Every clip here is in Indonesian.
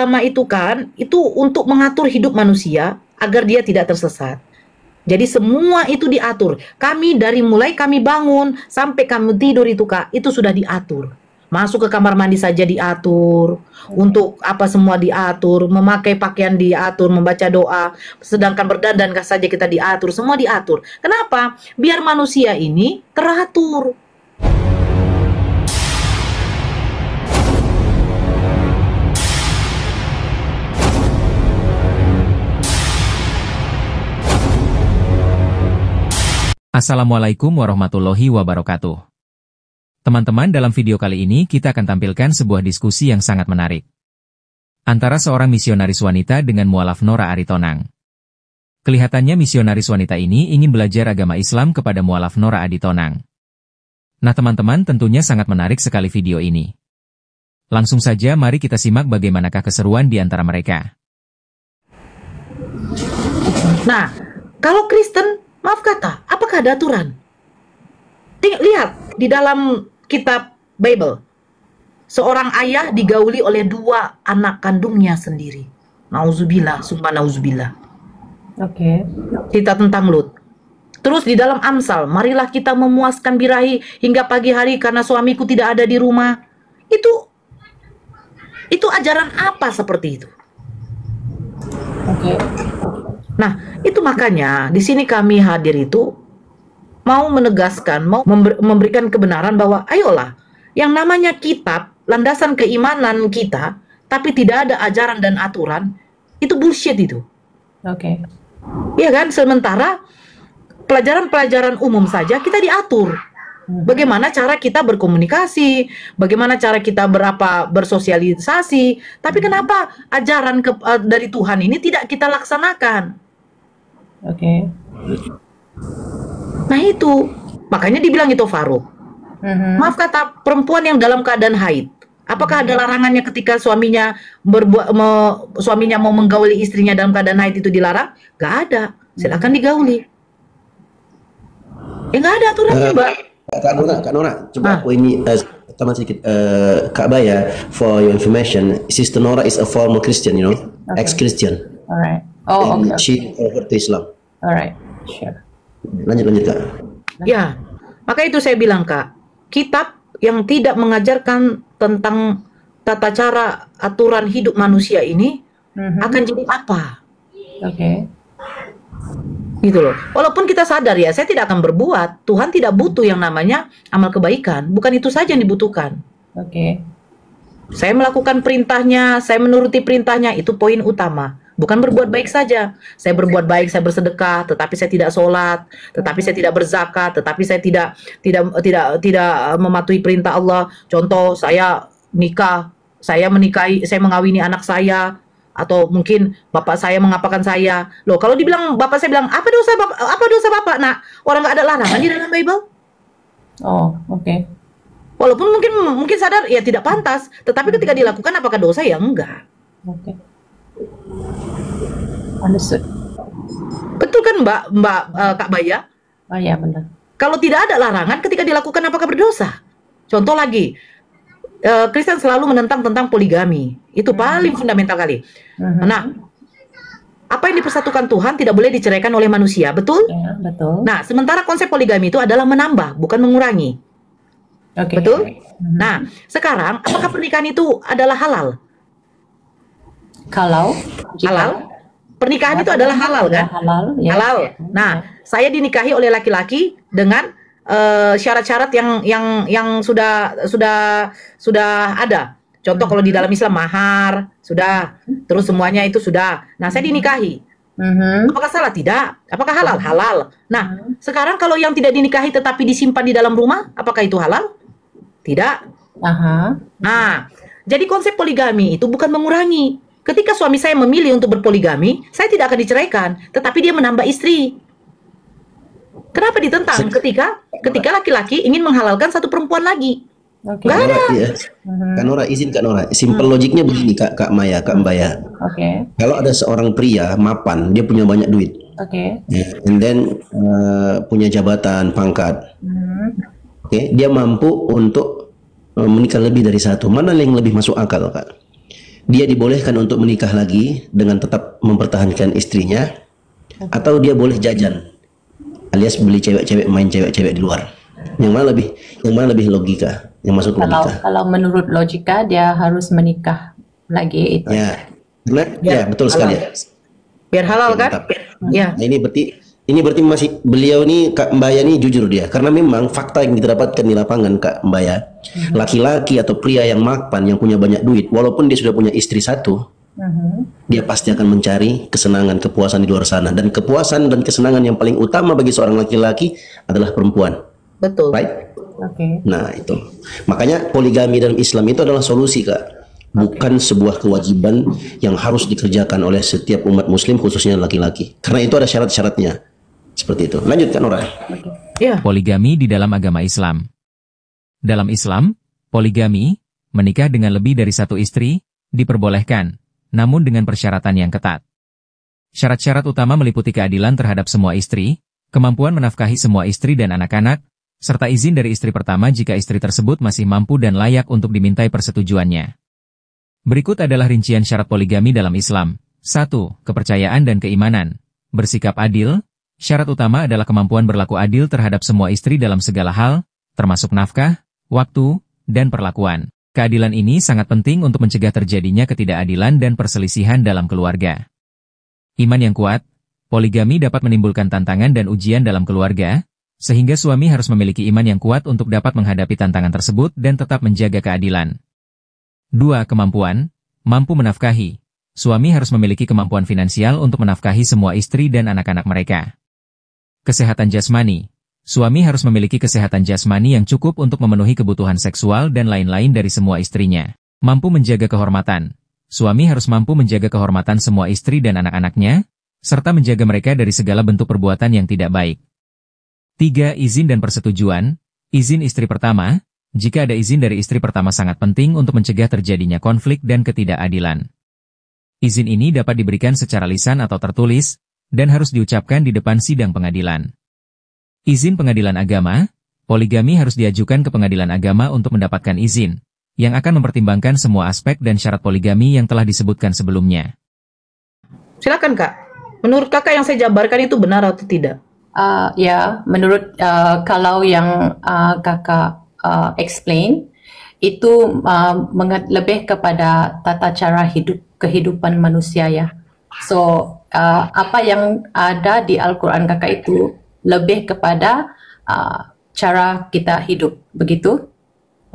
agama itu kan, itu untuk mengatur hidup manusia agar dia tidak tersesat. Jadi semua itu diatur. Dari mulai kami bangun sampai kami tidur itu Kak, itu sudah diatur. Masuk ke kamar mandi saja diatur, untuk apa semua diatur, memakai pakaian diatur, membaca doa, sedangkan berdandan saja kita diatur, semua diatur. Kenapa? Biar manusia ini teratur. Assalamualaikum warahmatullahi wabarakatuh. Teman-teman, dalam video kali ini kita akan tampilkan sebuah diskusi yang sangat menarik antara seorang misionaris wanita dengan mualaf Nora Aritonang. Kelihatannya misionaris wanita ini ingin belajar agama Islam kepada mualaf Nora Aritonang. Nah teman-teman, tentunya sangat menarik sekali video ini. Langsung saja mari kita simak bagaimanakah keseruan di antara mereka. Nah, kalau Kristen, maaf kata, apakah ada aturan? Lihat di dalam kitab Bible, seorang ayah digauli oleh 2 anak kandungnya sendiri. Nauzubillah, summa nauzubillah. Oke. Cerita tentang Lut. Terus di dalam Amsal, marilah kita memuaskan birahi hingga pagi hari karena suamiku tidak ada di rumah. Itu ajaran apa seperti itu? Oke. Nah, itu makanya di sini kami hadir itu mau menegaskan, mau memberikan kebenaran bahwa ayolah, yang namanya kitab, landasan keimanan kita, tapi tidak ada ajaran dan aturan, itu bullshit itu. Oke. Iya kan? Sementara pelajaran-pelajaran umum saja kita diatur. Bagaimana cara kita berkomunikasi, bagaimana cara kita bersosialisasi, tapi kenapa ajaran dari Tuhan ini tidak kita laksanakan? Oke. Nah itu, makanya dibilang itu Faruq. Maaf kata, perempuan yang dalam keadaan haid, apakah ada larangannya ketika suaminya mau menggauli istrinya dalam keadaan haid itu dilarang? Gak ada, silakan digauli. Gak ada aturannya, Mbak. Kak Nora, coba aku ini tambah sedikit. Kak Baya, for your information, Sister Nora is a former Christian, you know, ex-Christian. Alright. Oh, And okay. she converted to Islam. Alright. Sure. Lanjut Kak. Ya, maka itu saya bilang Kak, kitab yang tidak mengajarkan tentang tata cara aturan hidup manusia ini akan jadi apa? Oke. Gitu loh. Walaupun kita sadar ya, saya tidak akan berbuat. Tuhan tidak butuh yang namanya amal kebaikan. Bukan itu saja yang dibutuhkan. Oke. Saya melakukan perintahnya, saya menuruti perintahnya, itu poin utama. Bukan berbuat baik saja. Saya berbuat baik, saya bersedekah, tetapi saya tidak sholat, tetapi saya tidak berzakat, tetapi saya tidak mematuhi perintah Allah. Contoh, saya nikah, saya mengawini anak saya, atau mungkin bapak saya mengapakan saya. Loh, kalau dibilang bapak saya bilang, apa dosa bapak? Nah, orang nggak ada larangan di dalam Bible. Oh, oke. Walaupun mungkin sadar ya tidak pantas, tetapi ketika dilakukan apakah dosa? Ya enggak. Oke. Understood. Betul kan Kak Baya? Oh ya, benar. Kalau tidak ada larangan ketika dilakukan apakah berdosa? Contoh lagi, Kristen selalu menentang tentang poligami. Itu paling fundamental kali. Nah, apa yang dipersatukan Tuhan tidak boleh diceraikan oleh manusia, betul? Ya, betul. Nah, sementara konsep poligami itu adalah menambah, bukan mengurangi. Oke. Betul? Nah, sekarang apakah pernikahan itu adalah halal? Kalau Halal? Pernikahan itu adalah halal kan? Halal, ya. Halal. Nah, saya dinikahi oleh laki-laki dengan syarat-syarat yang sudah ada. Contoh kalau di dalam Islam mahar sudah, terus semuanya itu sudah. Nah, saya dinikahi. Apakah salah? Tidak. Apakah halal? Halal. Nah, sekarang kalau yang tidak dinikahi tetapi disimpan di dalam rumah, apakah itu halal? Tidak. Nah, jadi konsep poligami itu bukan mengurangi. Ketika suami saya memilih untuk berpoligami, saya tidak akan diceraikan, tetapi dia menambah istri. Kenapa ditentang? Ketika laki-laki ingin menghalalkan satu perempuan lagi. Nggak ada. Ya. Kak Nora, izin Kak Nora. Simple logiknya begini Kak Maya, Kak Mbaya. Oke. Kalau ada seorang pria mapan, dia punya banyak duit. Oke. And then punya jabatan, pangkat. Dia mampu untuk menikah lebih dari satu. Mana yang lebih masuk akal, Kak? dia dibolehkan untuk menikah lagi dengan tetap mempertahankan istrinya, atau dia boleh jajan, alias beli cewek-cewek, main cewek-cewek di luar. Yang mana lebih logika, yang masuk logika? Kalau menurut logika dia harus menikah lagi itu. Ya, benar? Ya, Ya, betul sekali. Biar halal Oke, kan? mantap. Ya. Nah, ini berarti masih beliau nih, Kak Mbaya nih jujur dia, karena memang fakta yang kita dapatkan di lapangan, Kak Mbaya, laki-laki atau pria yang mapan, yang punya banyak duit, walaupun dia sudah punya istri satu, dia pasti akan mencari kesenangan, kepuasan di luar sana, dan kepuasan dan kesenangan yang paling utama bagi seorang laki-laki adalah perempuan. Betul. Right? Oke. Nah, itu. Makanya poligami dalam Islam itu adalah solusi, Kak. Bukan sebuah kewajiban yang harus dikerjakan oleh setiap umat muslim, khususnya laki-laki. Karena itu ada syarat-syaratnya. Seperti itu. Lanjutkan, Nora. Ya. Poligami di dalam agama Islam. Dalam Islam, poligami, menikah dengan lebih dari satu istri, diperbolehkan, namun dengan persyaratan yang ketat. Syarat-syarat utama meliputi keadilan terhadap semua istri, kemampuan menafkahi semua istri dan anak-anak, serta izin dari istri pertama jika istri tersebut masih mampu dan layak untuk dimintai persetujuannya. Berikut adalah rincian syarat poligami dalam Islam. 1. Kepercayaan dan keimanan. Bersikap adil. Syarat utama adalah kemampuan berlaku adil terhadap semua istri dalam segala hal, termasuk nafkah, waktu, dan perlakuan. Keadilan ini sangat penting untuk mencegah terjadinya ketidakadilan dan perselisihan dalam keluarga. Iman yang kuat. Poligami dapat menimbulkan tantangan dan ujian dalam keluarga, sehingga suami harus memiliki iman yang kuat untuk dapat menghadapi tantangan tersebut dan tetap menjaga keadilan. 2. Kemampuan. Mampu menafkahi. Suami harus memiliki kemampuan finansial untuk menafkahi semua istri dan anak-anak mereka. Kesehatan jasmani. Suami harus memiliki kesehatan jasmani yang cukup untuk memenuhi kebutuhan seksual dan lain-lain dari semua istrinya. Mampu menjaga kehormatan. Suami harus mampu menjaga kehormatan semua istri dan anak-anaknya, serta menjaga mereka dari segala bentuk perbuatan yang tidak baik. 3. Izin dan persetujuan. Izin istri pertama. Jika ada izin dari istri pertama sangat penting untuk mencegah terjadinya konflik dan ketidakadilan. Izin ini dapat diberikan secara lisan atau tertulis, dan harus diucapkan di depan sidang pengadilan. Izin pengadilan agama. Poligami harus diajukan ke pengadilan agama untuk mendapatkan izin, yang akan mempertimbangkan semua aspek dan syarat poligami yang telah disebutkan sebelumnya. Silakan, Kak. Menurut Kakak yang saya jabarkan itu benar atau tidak? Ya, menurut kalau yang kakak explain, itu lebih kepada tata cara kehidupan manusia ya. So, apa yang ada di Al-Quran kakak itu lebih kepada cara kita hidup, begitu?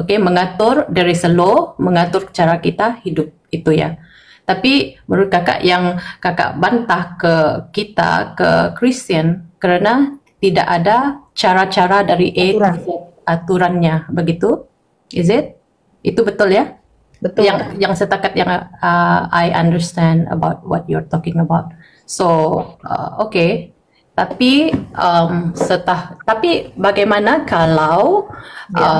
Oke, mengatur dari law, mengatur cara kita hidup, itu ya. Tapi menurut kakak yang kakak bantah ke kita, ke Kristen, karena tidak ada cara-cara dari A to Z aturannya, begitu? Is it? Itu betul ya? Betul. Yang setakat yang I understand about what you're talking about. So, okay. Tapi tapi bagaimana kalau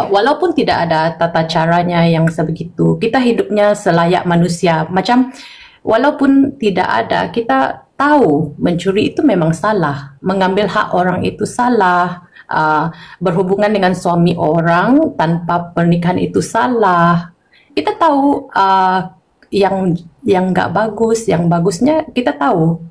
walaupun tidak ada tata caranya yang sebegitu, kita hidupnya selayak manusia. Macam walaupun tidak ada, kita tahu mencuri itu memang salah, mengambil hak orang itu salah, berhubungan dengan suami orang tanpa pernikahan itu salah. Kita tahu yang nggak bagus, yang bagusnya kita tahu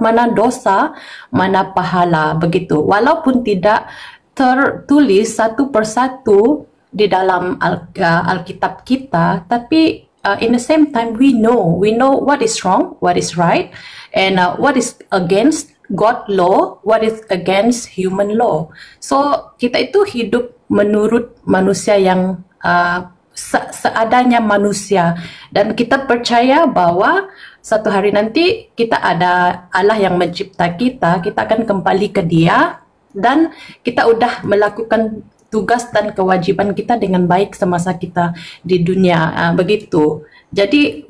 mana dosa, mana pahala, begitu. Walaupun tidak tertulis satu persatu di dalam Alkitab kita, tapi in the same time we know what is wrong, what is right, and what is against God law, what is against human law. So kita itu hidup menurut manusia yang seadanya manusia, dan kita percaya bahwa satu hari nanti kita ada Allah yang mencipta kita akan kembali ke Dia, dan kita udah melakukan tugas dan kewajiban kita dengan baik semasa kita di dunia, begitu. Jadi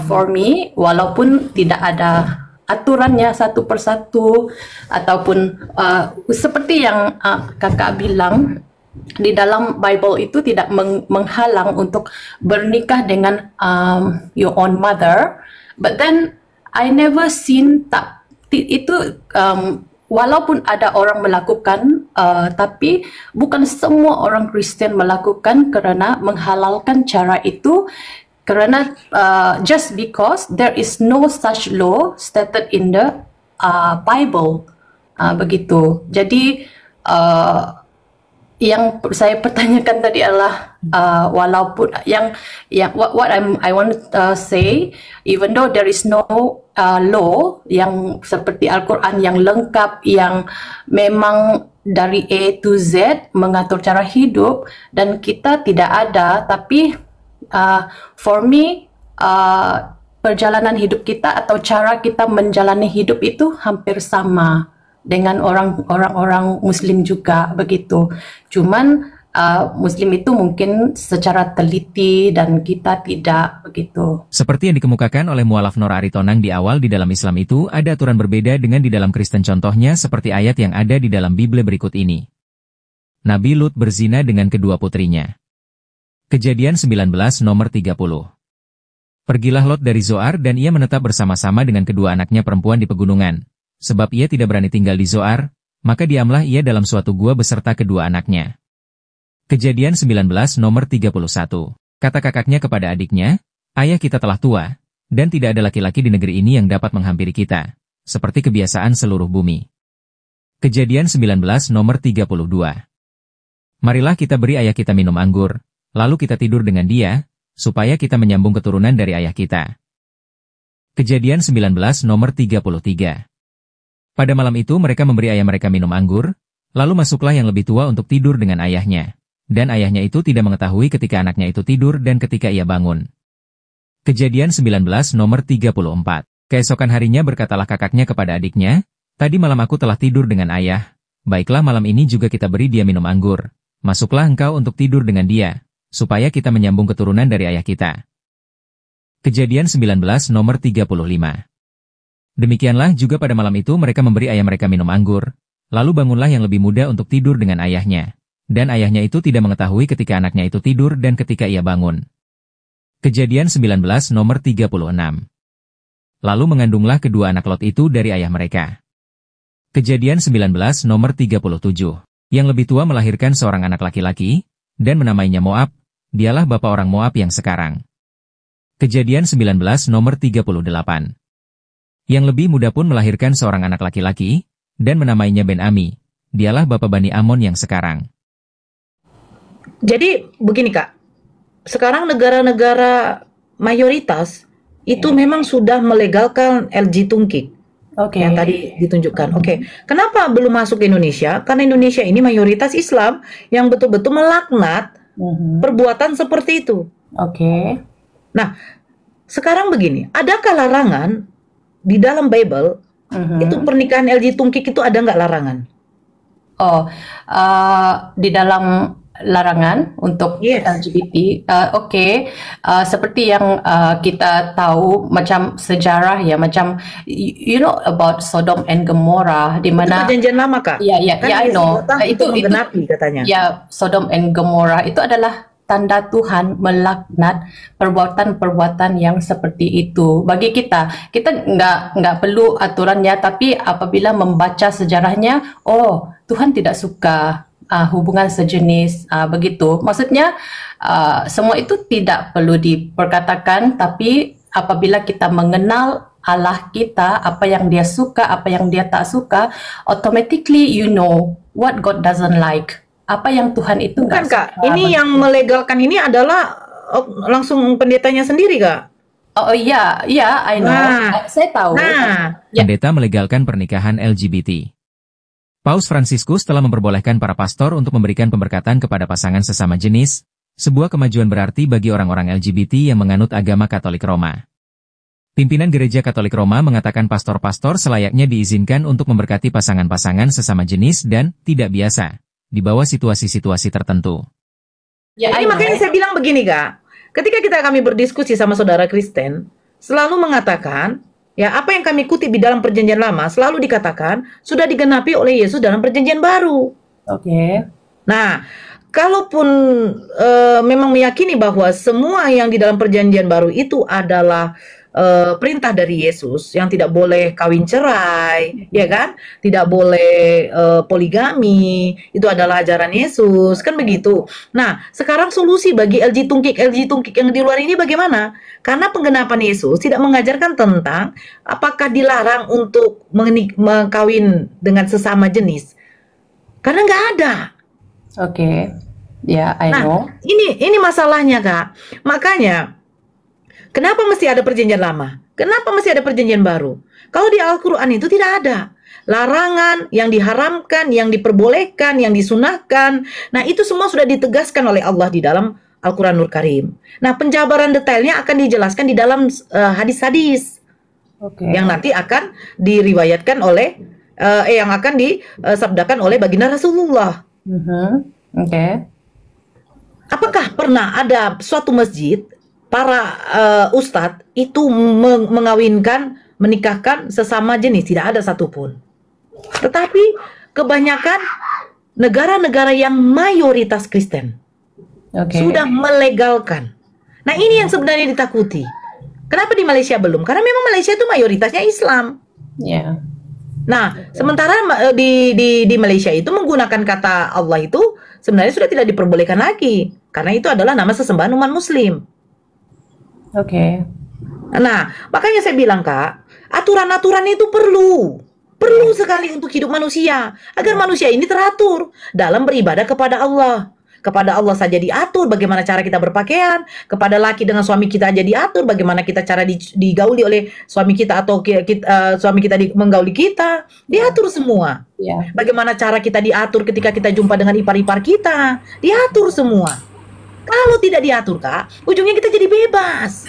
for me, walaupun tidak ada aturannya satu persatu, ataupun seperti yang kakak bilang, di dalam Bible itu tidak menghalang untuk bernikah dengan your own mother, but then I never seen itu walaupun ada orang melakukan, tapi bukan semua orang Kristen melakukan karena menghalalkan cara itu, Kerana just because there is no such law stated in the Bible, begitu. Jadi yang saya pertanyakan tadi adalah walaupun what I want to say, even though there is no law yang seperti Al-Quran yang lengkap, yang memang dari A to Z mengatur cara hidup, dan kita tidak ada, tapi for me, perjalanan hidup kita atau cara kita menjalani hidup itu hampir sama dengan orang-orang Muslim juga, begitu. Cuman Muslim itu mungkin secara teliti dan kita tidak, begitu. Seperti yang dikemukakan oleh Mualaf Nor Aritonang di awal, di dalam Islam itu ada aturan berbeda dengan di dalam Kristen, contohnya seperti ayat yang ada di dalam Bible berikut ini. Nabi Lut berzina dengan kedua putrinya. Kejadian 19 nomor 30. Pergilah Lot dari Zoar dan ia menetap bersama-sama dengan kedua anaknya perempuan di pegunungan. Sebab ia tidak berani tinggal di Zoar, maka diamlah ia dalam suatu gua beserta kedua anaknya. Kejadian 19 nomor 31. Kata kakaknya kepada adiknya, "Ayah kita telah tua, dan tidak ada laki-laki di negeri ini yang dapat menghampiri kita, seperti kebiasaan seluruh bumi." Kejadian 19 nomor 32. Marilah kita beri ayah kita minum anggur, lalu kita tidur dengan dia, supaya kita menyambung keturunan dari ayah kita. Kejadian 19 nomor 33. Pada malam itu mereka memberi ayah mereka minum anggur, lalu masuklah yang lebih tua untuk tidur dengan ayahnya. Dan ayahnya itu tidak mengetahui ketika anaknya itu tidur dan ketika ia bangun. Kejadian 19 nomor 34. Keesokan harinya berkatalah kakaknya kepada adiknya, "Tadi malam aku telah tidur dengan ayah, baiklah malam ini juga kita beri dia minum anggur. Masuklah engkau untuk tidur dengan dia, supaya kita menyambung keturunan dari ayah kita." Kejadian 19 nomor 35. Demikianlah juga pada malam itu mereka memberi ayah mereka minum anggur, lalu bangunlah yang lebih muda untuk tidur dengan ayahnya. Dan ayahnya itu tidak mengetahui ketika anaknya itu tidur dan ketika ia bangun. Kejadian 19 nomor 36. Lalu mengandunglah kedua anak Lot itu dari ayah mereka. Kejadian 19 nomor 37. Yang lebih tua melahirkan seorang anak laki-laki, dan menamainya Moab, dialah bapa orang Moab yang sekarang. Kejadian 19 nomor 38. Yang lebih muda pun melahirkan seorang anak laki-laki, dan menamainya Ben-Ami, dialah bapa Bani Amon yang sekarang. Jadi begini Kak, sekarang negara-negara mayoritas itu memang sudah melegalkan LG Tungkik. Oke. Yang tadi ditunjukkan. Oke. Kenapa belum masuk ke Indonesia? Karena Indonesia ini mayoritas Islam yang betul-betul melaknat perbuatan seperti itu. Oke. Nah, sekarang begini, adakah larangan di dalam Bible itu pernikahan LG Tungkik itu ada nggak larangan? Oh, di dalam larangan untuk Yes. LGBT, oke. Seperti yang kita tahu, macam sejarah ya, macam you know about Sodom and Gomorrah, di Itu mana perjanjian lama Kak. ya Kan I know. itu menggenapi katanya. Ya, Sodom and Gomorrah itu adalah tanda Tuhan melaknat perbuatan-perbuatan yang seperti itu. Bagi kita nggak perlu aturannya, tapi apabila membaca sejarahnya, oh Tuhan tidak suka hubungan sejenis, begitu. Maksudnya semua itu tidak perlu diperkatakan, tapi apabila kita mengenal Allah kita, apa yang dia suka, apa yang dia tak suka, automatically you know what God doesn't like. Apa yang Tuhan itu Bukan nggak Kak, suka. ini yang melegalkan ini adalah langsung pendetanya sendiri Kak. Oh iya, I know. Nah. Saya tahu. Nah, Ya. Pendeta melegalkan pernikahan LGBT. Paus Fransiskus telah memperbolehkan para pastor untuk memberikan pemberkatan kepada pasangan sesama jenis, sebuah kemajuan berarti bagi orang-orang LGBT yang menganut agama Katolik Roma. Pimpinan Gereja Katolik Roma mengatakan pastor-pastor selayaknya diizinkan untuk memberkati pasangan-pasangan sesama jenis dan tidak biasa, di bawah situasi-situasi tertentu. Ya, jadi I know. makanya saya bilang begini Kak, ketika kami berdiskusi sama saudara Kristen, selalu mengatakan, ya apa yang kami kutip di dalam perjanjian lama selalu dikatakan sudah digenapi oleh Yesus dalam perjanjian baru. Oke. Nah, kalaupun memang meyakini bahwa semua yang di dalam perjanjian baru itu adalah perintah dari Yesus yang tidak boleh kawin cerai, ya kan? Tidak boleh poligami, itu adalah ajaran Yesus, kan begitu. Nah, sekarang solusi bagi LG tungkik yang di luar ini bagaimana? Karena penggenapan Yesus tidak mengajarkan tentang apakah dilarang untuk mengkawin dengan sesama jenis. Karena nggak ada. Oke. Ya, I know. Nah, ini masalahnya, Kak. Makanya kenapa mesti ada perjanjian lama? Kenapa mesti ada perjanjian baru? Kalau di Al-Quran itu tidak ada larangan, yang diharamkan, yang diperbolehkan, yang disunahkan. Nah, itu semua sudah ditegaskan oleh Allah di dalam Al-Quranul Karim. Nah, penjabaran detailnya akan dijelaskan di dalam hadis-hadis yang nanti akan diriwayatkan oleh yang akan disabdakan oleh baginda Rasulullah. Oke. Apakah pernah ada suatu masjid para ustadz itu menikahkan sesama jenis? Tidak ada satupun. Tetapi kebanyakan negara-negara yang mayoritas Kristen sudah melegalkan. Nah, ini yang sebenarnya ditakuti. Kenapa di Malaysia belum? Karena memang Malaysia itu mayoritasnya Islam. Nah, sementara di Malaysia itu menggunakan kata Allah itu sebenarnya sudah tidak diperbolehkan lagi. Karena itu adalah nama sesembahan umat Muslim. Nah, makanya saya bilang, Kak, aturan-aturan itu perlu sekali untuk hidup manusia, agar manusia ini teratur dalam beribadah kepada Allah. Kepada Allah saja diatur bagaimana cara kita berpakaian, kepada laki dengan suami kita aja diatur bagaimana kita cara digauli oleh suami kita atau suami kita menggauli kita, diatur semua. Bagaimana cara kita diatur ketika kita jumpa dengan ipar-ipar kita, diatur semua. Kalau tidak diatur, Kak, ujungnya kita jadi bebas.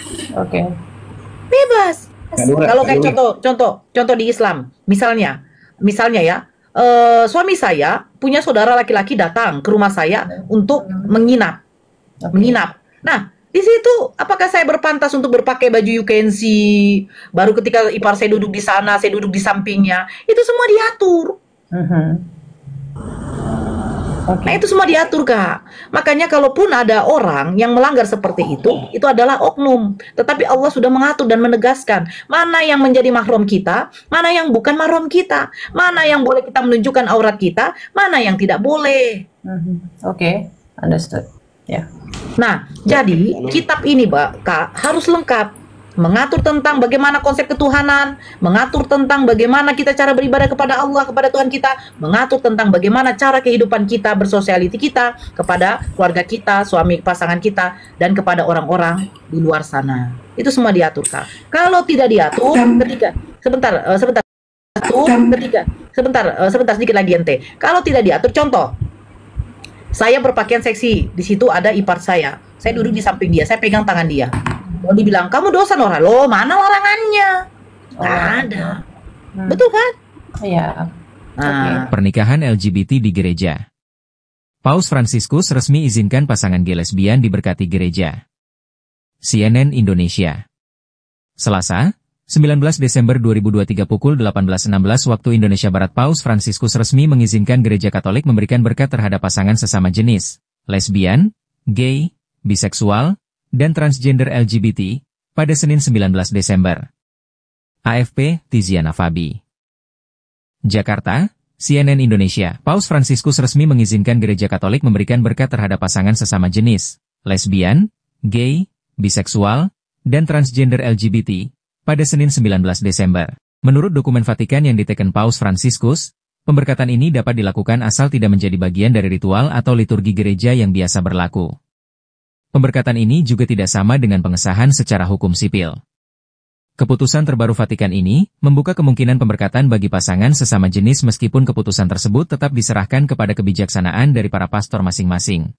Bebas. Kalau kayak contoh di Islam, misalnya ya, suami saya punya saudara laki-laki datang ke rumah saya untuk menginap. Nah, di situ apakah saya berpantas untuk berpakai baju you can see? Baru ketika ipar saya duduk di sana, saya duduk di sampingnya, itu semua diatur. Nah, itu semua diatur, Kak. Makanya kalaupun ada orang yang melanggar seperti itu adalah oknum. Tetapi Allah sudah mengatur dan menegaskan mana yang menjadi mahram kita, mana yang bukan mahram kita, mana yang boleh kita menunjukkan aurat kita, mana yang tidak boleh. Understood. Nah, jadi kitab ini, Kak, harus lengkap. Mengatur tentang bagaimana konsep ketuhanan, mengatur tentang bagaimana kita cara beribadah kepada Allah, kepada Tuhan kita, mengatur tentang bagaimana cara kehidupan kita, bersosialiti kita, kepada keluarga kita, suami pasangan kita, dan kepada orang-orang di luar sana. Itu semua diatur, Kak. Kalau tidak diatur, sebentar sedikit lagi ente. Kalau tidak diatur, contoh, saya berpakaian seksi, di situ ada ipar saya duduk di samping dia, saya pegang tangan dia. Mau dibilang, kamu dosa Nora, loh mana larangannya? Nggak ada. Betul kan? Pernikahan LGBT di gereja. Paus Fransiskus resmi izinkan pasangan gay lesbian diberkati gereja. CNN Indonesia. Selasa, 19 Desember 2023 pukul 18.16 waktu Indonesia Barat, Paus Fransiskus resmi mengizinkan gereja Katolik memberikan berkat terhadap pasangan sesama jenis, lesbian, gay, biseksual, dan transgender LGBT, pada Senin 19 Desember. AFP, Tiziana Fabi. Jakarta, CNN Indonesia. Paus Fransiskus resmi mengizinkan gereja Katolik memberikan berkat terhadap pasangan sesama jenis, lesbian, gay, biseksual, dan transgender LGBT, pada Senin 19 Desember. Menurut dokumen Vatikan yang diteken Paus Fransiskus, pemberkatan ini dapat dilakukan asal tidak menjadi bagian dari ritual atau liturgi gereja yang biasa berlaku. Pemberkatan ini juga tidak sama dengan pengesahan secara hukum sipil. Keputusan terbaru Vatikan ini membuka kemungkinan pemberkatan bagi pasangan sesama jenis meskipun keputusan tersebut tetap diserahkan kepada kebijaksanaan dari para pastor masing-masing.